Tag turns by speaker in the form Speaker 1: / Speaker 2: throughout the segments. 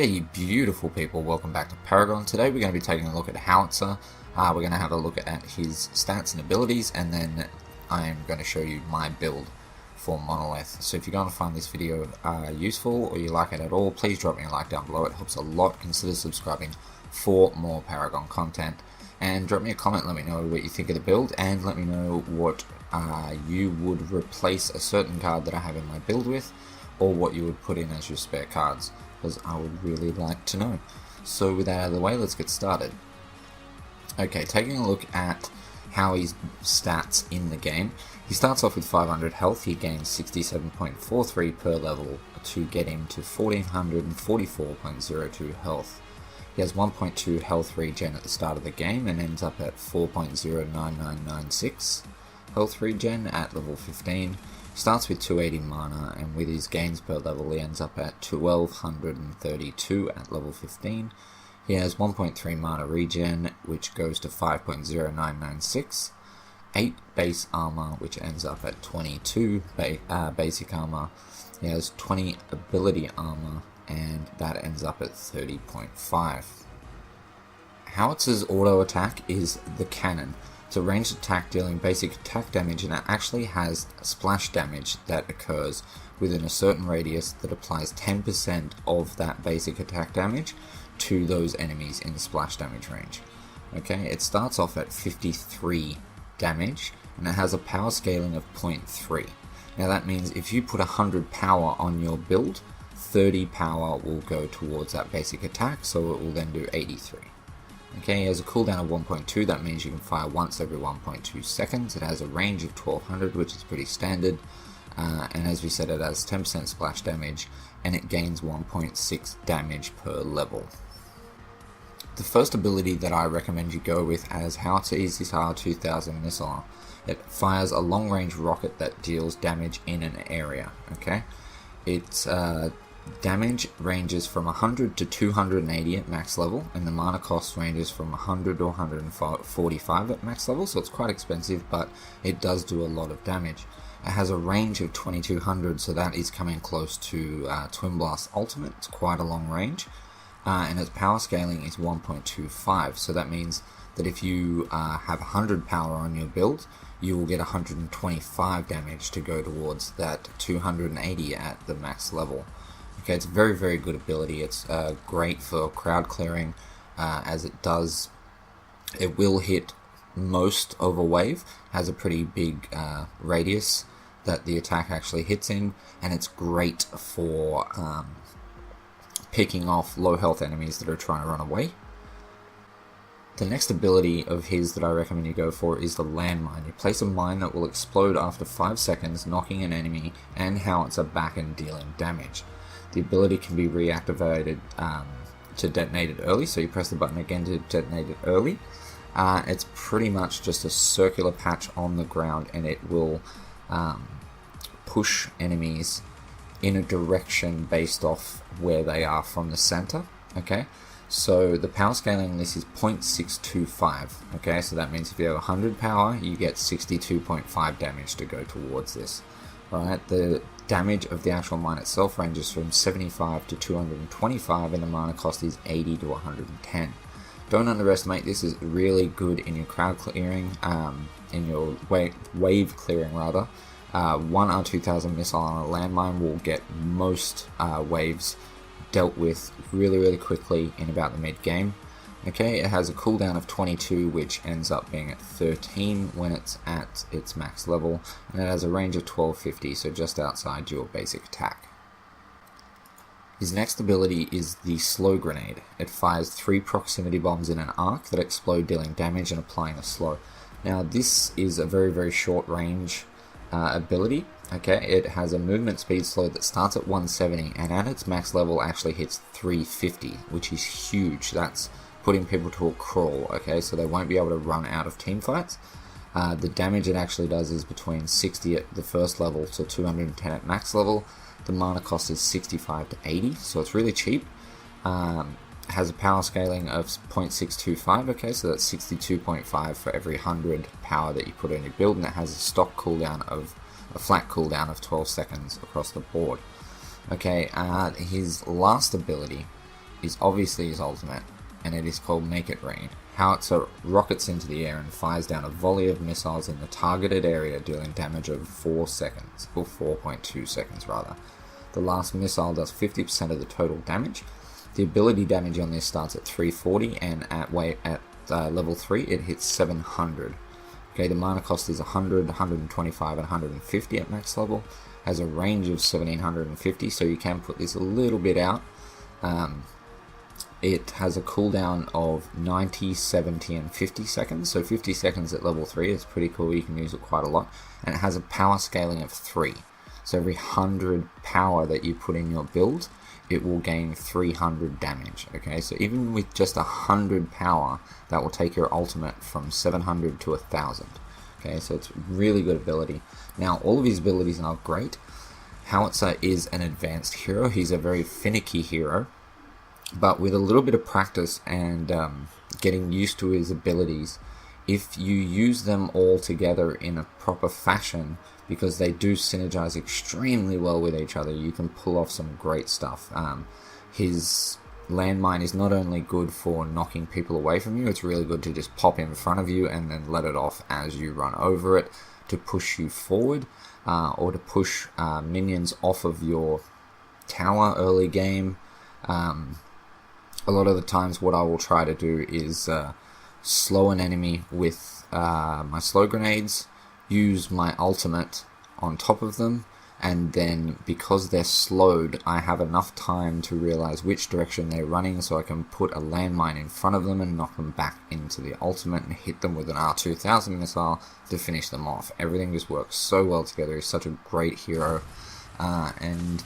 Speaker 1: G'day you beautiful people, welcome back to Paragon. Today we're going to be taking a look at Howitzer. We're going to have a look at his stats and abilities, and then I am going to show you my build for Monolith. So if you're going to find this video useful or you like it at all, please drop me a like down below. It helps a lot. Consider subscribing for more Paragon content. And drop me a comment, let me know what you think of the build, and let me know what you would replace a certain card that I have in my build with, or what you would put in as your spare cards, because I would really like to know. So with that out of the way, let's get started. Okay, taking a look at Howie's stats in the game. He starts off with 500 health, he gains 67.43 per level to get him to 1444.02 health. He has 1.2 health regen at the start of the game and ends up at 4.09996 health regen at level 15. Starts with 280 mana, and with his gains per level he ends up at 1232 at level 15. He has 1.3 mana regen, which goes to 5.0996. 8 base armor, which ends up at 22 basic armor. He has 20 ability armor, and that ends up at 30.5. Howitzer's auto attack is the cannon. It's a ranged attack dealing basic attack damage, and it actually has splash damage that occurs within a certain radius that applies 10% of that basic attack damage to those enemies in the splash damage range. Okay, it starts off at 53 damage, and it has a power scaling of 0.3. Now that means if you put 100 power on your build, 30 power will go towards that basic attack, so it will then do 83. Okay, it has a cooldown of 1.2, that means you can fire once every 1.2 seconds. It has a range of 1200, which is pretty standard, and as we said, it has 10% splash damage, and it gains 1.6 damage per level. The first ability that I recommend you go with as Howitzer is his R2000 missile. It fires a long-range rocket that deals damage in an area. Okay, it's damage ranges from 100 to 280 at max level, and the mana cost ranges from 100 to 145 at max level, so it's quite expensive, but it does do a lot of damage. It has a range of 2200, so that is coming close to Twin Blast Ultimate. It's quite a long range, and its power scaling is 1.25, so that means that if you have 100 power on your build, you will get 125 damage to go towards that 280 at the max level. Okay, it's a very, very good ability. It's great for crowd clearing, as it will hit most of a wave, has a pretty big radius that the attack actually hits in, and it's great for picking off low health enemies that are trying to run away. The next ability of his that I recommend you go for is the landmine. You place a mine that will explode after 5 seconds, knocking an enemy and Howitzer back and dealing damage. The ability can be reactivated to detonate it early, so you press the button again to detonate it early. It's pretty much just a circular patch on the ground, and it will push enemies in a direction based off where they are from the center. Okay, so the power scaling on this is 0.625. Okay, so that means if you have 100 power, you get 62.5 damage to go towards this. Right, the damage of the actual mine itself ranges from 75 to 225, and the mana cost is 80 to 110. Don't underestimate this. Is really good in your crowd clearing, in your wave clearing rather. One R2000 missile on a landmine will get most waves dealt with really, really quickly in about the mid game. Okay, it has a cooldown of 22, which ends up being at 13 when it's at its max level, and it has a range of 1250, so just outside your basic attack. His next ability is the slow grenade. It fires 3 proximity bombs in an arc that explode, dealing damage and applying a slow. Now this is a very, very short range ability. Okay, it has a movement speed slow that starts at 170, and at its max level actually hits 350, which is huge. That's putting people to a crawl. Okay, so they won't be able to run out of team fights. The damage it actually does is between 60 at the first level to 210 at max level. The mana cost is 65 to 80, so it's really cheap. Has a power scaling of 0.625. Okay, so that's 62.5 for every 100 power that you put on your build, and it has a stock cooldown of a flat cooldown of 12 seconds across the board. Okay, his last ability is obviously his ultimate, and it is called Make It Rain. Howitzer rockets into the air and fires down a volley of missiles in the targeted area, dealing damage over 4 seconds, or 4.2 seconds rather. The last missile does 50% of the total damage. The ability damage on this starts at 340, and at level 3 it hits 700. Okay, the mana cost is 100, 125, and 150 at max level. Has a range of 1750, so you can put this a little bit out. It has a cooldown of 90, 70, and 50 seconds. So 50 seconds at level 3 is pretty cool. You can use it quite a lot. And it has a power scaling of 3. So every 100 power that you put in your build, it will gain 300 damage. Okay, so even with just 100 power, that will take your ultimate from 700 to 1000. Okay, so it's really good ability. Now, all of his abilities are great. Howitzer is an advanced hero. He's a very finicky hero. But with a little bit of practice and getting used to his abilities, if you use them all together in a proper fashion, because they do synergize extremely well with each other, you can pull off some great stuff. His landmine is not only good for knocking people away from you, it's really good to just pop in front of you and then let it off as you run over it to push you forward, or to push minions off of your tower early game. A lot of the times what I will try to do is slow an enemy with my slow grenades, use my ultimate on top of them, and then because they're slowed, I have enough time to realize which direction they're running, so I can put a landmine in front of them and knock them back into the ultimate and hit them with an R2000 missile to finish them off. Everything just works so well together. He's such a great hero, and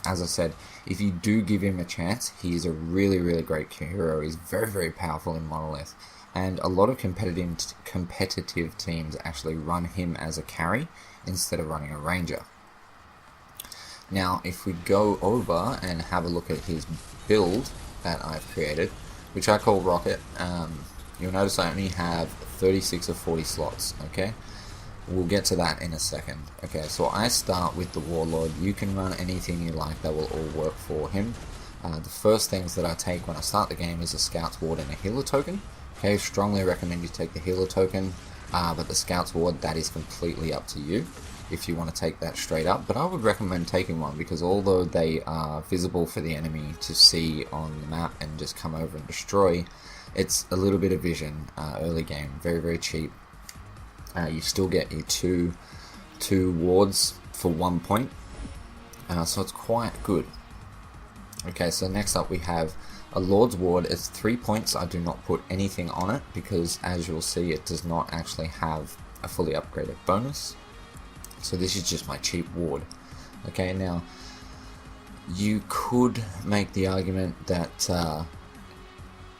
Speaker 1: as I said, if you do give him a chance, he is a really, really great hero. He's very, very powerful in Monolith, and a lot of competitive teams actually run him as a carry instead of running a ranger. Now, if we go over and have a look at his build that I've created, which I call Rocket, you'll notice I only have 36 of 40 slots, okay? We'll get to that in a second. Okay, so I start with the Warlord. You can run anything you like, that will all work for him. The first things that I take when I start the game is a Scout's Ward and a Healer token. Okay, strongly recommend you take the Healer token, but the Scout's Ward, that is completely up to you if you want to take that straight up. But I would recommend taking one, because although they are visible for the enemy to see on the map and just come over and destroy, it's a little bit of vision early game, very, very cheap. You still get your two wards for 1 point, so it's quite good. Okay, so next up we have a Lord's Ward. It's 3 points. I do not put anything on it because, as you'll see, it does not actually have a fully upgraded bonus. So this is just my cheap ward. Okay, now you could make the argument that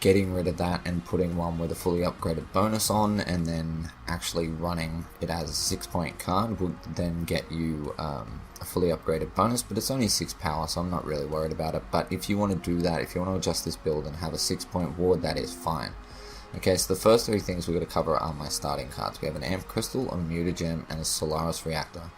Speaker 1: getting rid of that and putting one with a fully upgraded bonus on, and then actually running it as a 6 point card would then get you a fully upgraded bonus, but it's only 6 power, so I'm not really worried about it. But if you want to do that, if you want to adjust this build and have a 6 point ward, that is fine. Okay, so the first three things we're going to cover are my starting cards. We have an Amp Crystal, a Mutagem, and a Solaris Reactor.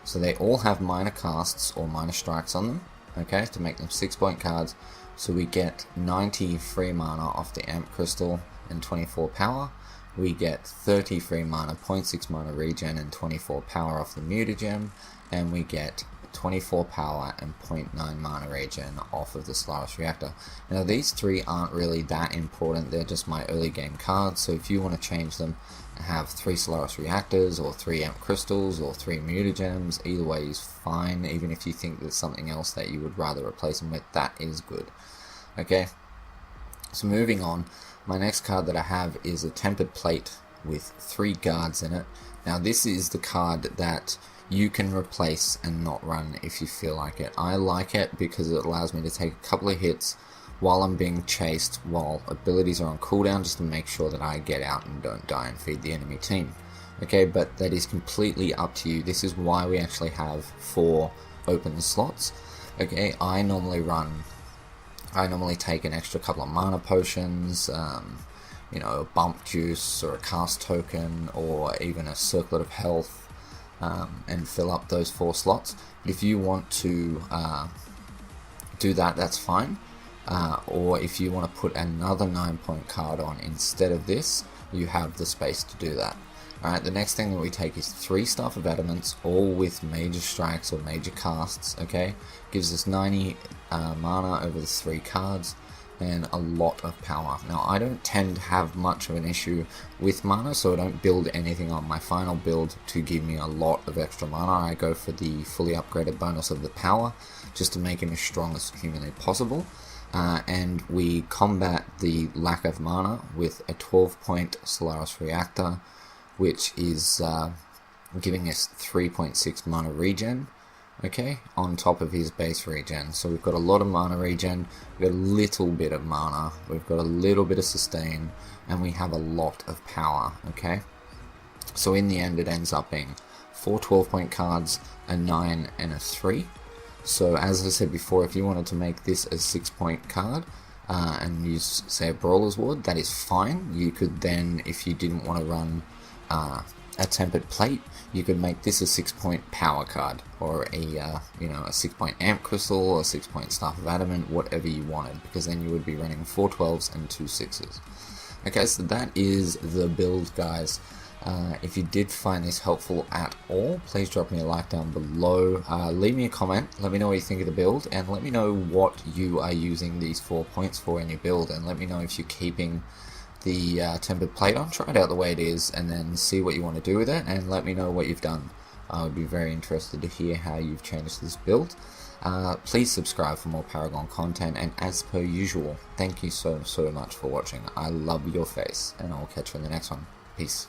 Speaker 1: So they all have minor casts or minor strikes on them, okay, to make them 6 point cards. So we get 90 free mana off the Amp Crystal and 24 power. We get 30 free mana, 0.6 mana regen and 24 power off the Mutagem. And we get 24 power and 0.9 mana regen off of the Solaris Reactor. Now these three aren't really that important, they're just my early game cards, so if you want to change them and have 3 Solaris Reactors or 3 Amp Crystals or 3 Mutagems, either way is fine. Even if you think there's something else that you would rather replace them with, that is good. Okay, so moving on, my next card that I have is a Tempered Plate with 3 guards in it. Now this is the card that you can replace and not run if you feel like it. I like it because it allows me to take a couple of hits while I'm being chased, while abilities are on cooldown, just to make sure that I get out and don't die and feed the enemy team. Okay, but that is completely up to you. This is why we actually have 4 open slots. Okay, I normally take an extra couple of mana potions, you know, a bump juice or a cast token or even a circlet of health, and fill up those 4 slots. But if you want to do that, that's fine. or if you want to put another 9-point card on instead of this, you have the space to do that. Alright, the next thing that we take is 3 Staff of Adamants, all with major strikes or major casts, okay? Gives us 90 mana over the 3 cards, and a lot of power. Now, I don't tend to have much of an issue with mana, so I don't build anything on my final build to give me a lot of extra mana. I go for the fully upgraded bonus of the power, just to make him as strong as humanly possible. And we combat the lack of mana with a 12-point Solaris Reactor, which is giving us 3.6 mana regen, okay, on top of his base regen. So we've got a lot of mana regen, we've got a little bit of mana, we've got a little bit of sustain, and we have a lot of power, okay? So in the end it ends up being 4 12-point cards, a 9 and a 3. So as I said before, if you wanted to make this a 6-point card, and use, say, a Brawler's Ward, that is fine. You could then, if you didn't want to run a Tempered Plate, you could make this a 6-point power card, or a a 6-point Amp Crystal, or a 6-point Staff of Adamant, whatever you wanted, because then you would be running 4 12s and 2 6s. Okay, so that is the build, guys. If you did find this helpful at all, please drop me a like down below, leave me a comment, let me know what you think of the build, and let me know what you are using these 4 points for in your build, and let me know if you're keeping the Tempered Plate on. Try it out the way it is, and then see what you want to do with it, and let me know what you've done. I would be very interested to hear how you've changed this build. Please subscribe for more Paragon content, and as per usual, thank you so much for watching. I love your face, and I'll catch you in the next one. Peace.